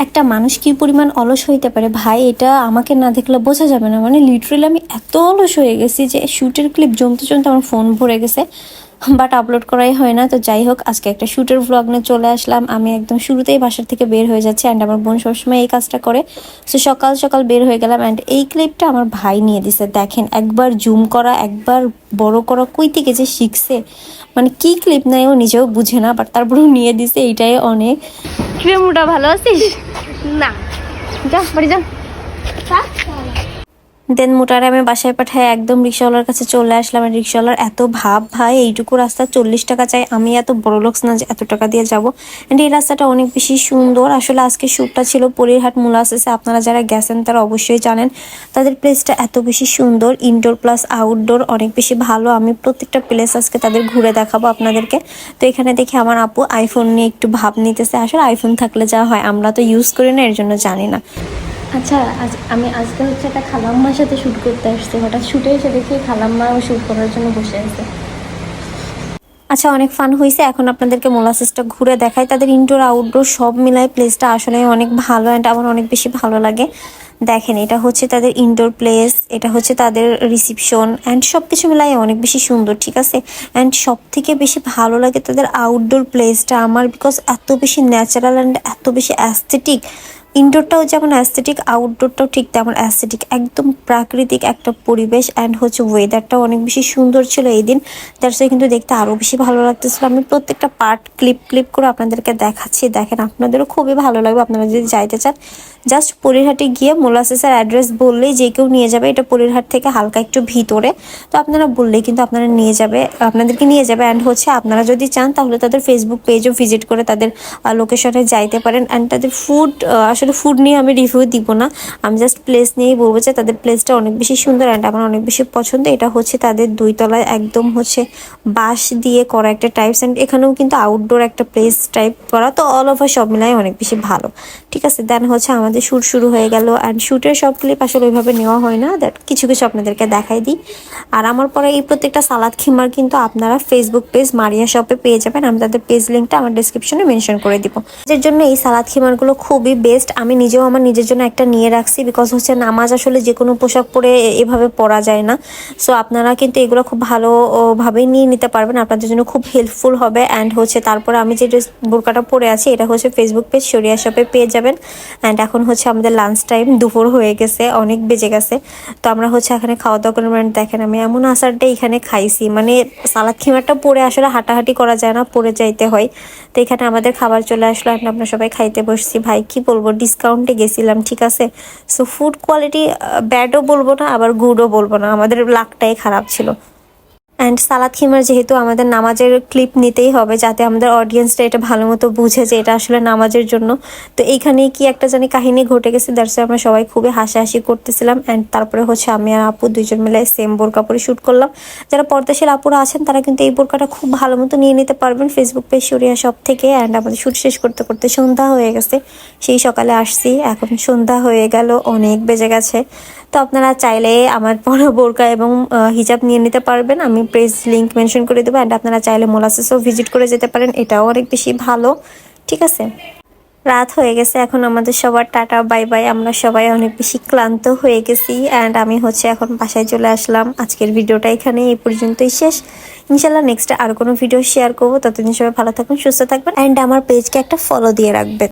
একটা মানুষ কি পরিমাণ অলস হইতে পারে ভাই, এটা আমাকে না দেখলে বোঝা যাবে না। মানে লিটারেলি আমি এত অলস হয়ে গেছি যে শ্যুটের ক্লিপ জমতে জমতে আমার ফোন ভরে গেছে, বাট আপলোড করাই হয় না। তো যাই হোক, আজকে একটা শ্যুটের ভ্লগ নিয়ে চলে আসলাম। আমি একদম শুরুতেই বাসার থেকে বের হয়ে যাচ্ছি, অ্যান্ড আমার বোন সবসময় এই কাজটা করে। সো সকাল সকাল বের হয়ে গেলাম, অ্যান্ড এই ক্লিপটা আমার ভাই নিয়ে দিছে। দেখেন, একবার জুম করা, একবার বড় করা, কই থেকে যে শিখছে, মানে কি ক্লিপ নেয় ও নিজেও বুঝে না, বাট তারপরেও নিয়ে দিছে, এইটাই অনেক। ক্রিমটা ভালো আছিস? না যা বাড়ি যা। দেন মোটারে আমি বাসায় পাঠাই, একদম রিক্সাওয়ালার কাছে চলে আসলাম। আর রিক্সাওয়ালার এত ভাব, ভাই এইটুকু রাস্তা 40 টাকা চাই। আমি এত বড় লোকস না যে এত টাকা দিয়ে যাব। অ্যান্ড এই রাস্তাটা অনেক বেশি সুন্দর। আসলে আজকে শ্যুটটা ছিল পরিরহাট মোলাসেসে। আপনারা যারা গেছেন তারা অবশ্যই জানেন তাদের প্লেসটা এত বেশি সুন্দর, ইনডোর প্লাস আউটডোর অনেক বেশি ভালো। আমি প্রত্যেকটা প্লেস আজকে তাদের ঘুরে দেখাবো আপনাদেরকে। তো এখানে দেখে আমার আপু আইফোন নিয়ে একটু ভাব নিতেছে। আসলে আইফোন থাকলে যা হয়, আমরা তো ইউজ করি না, এর জন্য জানি না। আচ্ছা, আমি আজকে হচ্ছে একটা খালাম্মার সাথে শ্যুট করতে আসছি। হঠাৎ শ্যুটে এসে দেখি খালাম্মাও শ্যুট করার জন্য বসে আছে। আচ্ছা, অনেক ফান হয়েছে। এখন আপনাদেরকে মোলাসেসটা ঘুরে দেখাই। তাদের ইনডোর আউটডোর সব মিলাই প্লেসটা আসলে অনেক ভালো, অ্যান্ড আমার অনেক বেশি ভালো লাগে। দেখেন, এটা হচ্ছে তাদের ইনডোর প্লেস, এটা হচ্ছে তাদের রিসিপশন, অ্যান্ড সব কিছু মিলাই অনেক বেশি সুন্দর, ঠিক আছে। অ্যান্ড সব থেকে বেশি ভালো লাগে তাদের আউটডোর প্লেসটা আমার, বিকজ এত বেশি ন্যাচারাল অ্যান্ড এত বেশি অ্যাস্থেটিক। ইনডোরটাও যেমন অ্যাস্থেটিক, আউটডোরটাও ঠিক তেমন অ্যাস্থেটিক, একদম প্রাকৃতিক একটা পরিবেশ। অ্যান্ড হচ্ছে ওয়েদারটাও অনেক বেশি সুন্দর ছিল এই দিন, যার সাথে কিন্তু দেখতে আরও বেশি ভালো লাগতেছিল। আমি প্রত্যেকটা পার্ট ক্লিপ করে আপনাদেরকে দেখাচ্ছি। দেখেন, আপনাদেরও খুবই ভালো লাগবে। আপনারা যদি যাইতে চান, জাস্ট পরিরহাটে গিয়ে মোলাসেসের অ্যাড্রেস বললেই যে কেউ নিয়ে যাবে। এটা পরিরহাট থেকে হালকা একটু ভিতরে, তো আপনারা বললেই কিন্তু আপনারা নিয়ে যাবে, আপনাদেরকে নিয়ে যাবে। অ্যান্ড হচ্ছে আপনারা যদি চান তাহলে তাদের ফেসবুক পেজও ভিজিট করে তাদের লোকেশনে যাইতে পারেন। অ্যান্ড তাদের ফুড, আসলে ফুড নিয়ে আমি রিভিউ দিব না, আমি জাস্ট প্লেস নিয়েই বলবো যে তাদের প্লেসটা অনেক বেশি সুন্দর অ্যান্ড আমার অনেক বেশি পছন্দ। এটা হচ্ছে তাদের 2 তলায় একদম হচ্ছে বাঁশ দিয়ে করা একটা টাইপস, অ্যান্ড এখানেও কিন্তু আউটডোর একটা প্লেস টাইপ করা। তো অল ওভার সব মিলাই অনেক বেশি ভালো, ঠিক আছে। দেন হচ্ছে আমাদের শ্যুট শুরু হয়ে গেল, অ্যান্ড শ্যুটের সব ক্লিপ আসলে ওইভাবে নেওয়া হয় না, দ্যাট কিছু কিছু আপনাদেরকে দেখাই দিই। আর আমার পরে এই প্রত্যেকটা সালাদ খিমার কিন্তু আপনারা ফেসবুক পেজ মারিয়া শপে পেয়ে যাবেন। আমি তাদের পেজ লিঙ্কটা আমার ডিসক্রিপশনে মেনশন করে দিব। এর জন্য এই সালাদ খিমারগুলো খুবই বেস্ট। আমি নিজেও আমার নিজের জন্য একটা নিয়ে রাখছি, বিকজ হচ্ছে নামাজ আসলে যে কোনো পোশাক পরে এভাবে পরা যায় না। সো আপনারা কিন্তু এগুলো খুব ভালোভাবেই নিয়ে নিতে পারবেন, আপনাদের জন্য খুব হেল্পফুল হবে। অ্যান্ড হচ্ছে তারপরে আমি যে বোরকাটা পরে আছি, এটা হচ্ছে ফেসবুক পেজ শরিয়া শপে পেয়ে যাবেন। অ্যান্ড এখন হচ্ছে আমাদের লাঞ্চ টাইম, দুপুর হয়ে গেছে, অনেক বেজে গেছে। তো আমরা হচ্ছে এখানে খাওয়া দাওয়া করে, মানে দেখেন আমি এমন আচারটা এখানে খাইছি, মানে সালাদ খিমারটা পরে আসলে হাঁটাহাঁটি করা যায় না, পরে যাইতে হয়। তো এখানে আমাদের খাবার চলে আসলো, এখন আমরা সবাই খাইতে বসছি। ভাই কি বলবো, ডিসকাউন্টে গেছিলাম, ঠিক আছে। সো ফুড কোয়ালিটি ব্যাডও বলবো না, আবার গুডও বলবো না, আমাদের লাকটাই খারাপ ছিল। অ্যান্ড সালাদ খিমার যেহেতু আমাদের নামাজের ক্লিপ নিতেই হবে, যাতে আমাদের অডিয়েন্সটা এটা ভালো মতো বুঝে যে এটা আসলে নামাজের জন্য। তো এইখানে কি একটা জানি কাহিনী ঘটে গেছে, দ্যাটস আমরা সবাই খুবই হাসাহাসি করতেছিলাম। অ্যান্ড তারপরে হচ্ছে আমি আর আপু দুইজন মিলে সেম বোরকা পরে শ্যুট করলাম। যারা পর্দাশীল আপুরা আছেন তারা কিন্তু এই বোরকাটা খুব ভালো মতো নিয়ে নিতে পারবেন ফেসবুক পেজ শরিয়া শপ থেকে। অ্যান্ড আমাদের শ্যুট শেষ করতে করতে সন্ধ্যা হয়ে গেছে, সেই সকালে আসছি, এখন সন্ধ্যা হয়ে গেল, অনেক বেজে গেছে। তো আপনারা চাইলে আমার পরা বোরকা এবং হিজাব নিয়ে নিতে পারবেন, আমি পেজ লিঙ্ক মেনশন করে দেবো। অ্যান্ড আপনারা চাইলে মোলাসেসও ভিজিট করে যেতে পারেন, এটাও অনেক বেশি ভালো, ঠিক আছে। রাত হয়ে গেছে, এখন আমাদের সবার টাটা বাই বাই। আমরা সবাই অনেক বেশি ক্লান্ত হয়ে গেছি, অ্যান্ড আমি হচ্ছে এখন বাসায় চলে আসলাম। আজকের ভিডিওটা এখানে এই পর্যন্তই শেষ। ইনশাল্লাহ নেক্সটে আর কোনো ভিডিও শেয়ার করবো। ততদিন সবাই ভালো থাকুন, সুস্থ থাকবেন, অ্যান্ড আমার পেজকে একটা ফলো দিয়ে রাখবেন।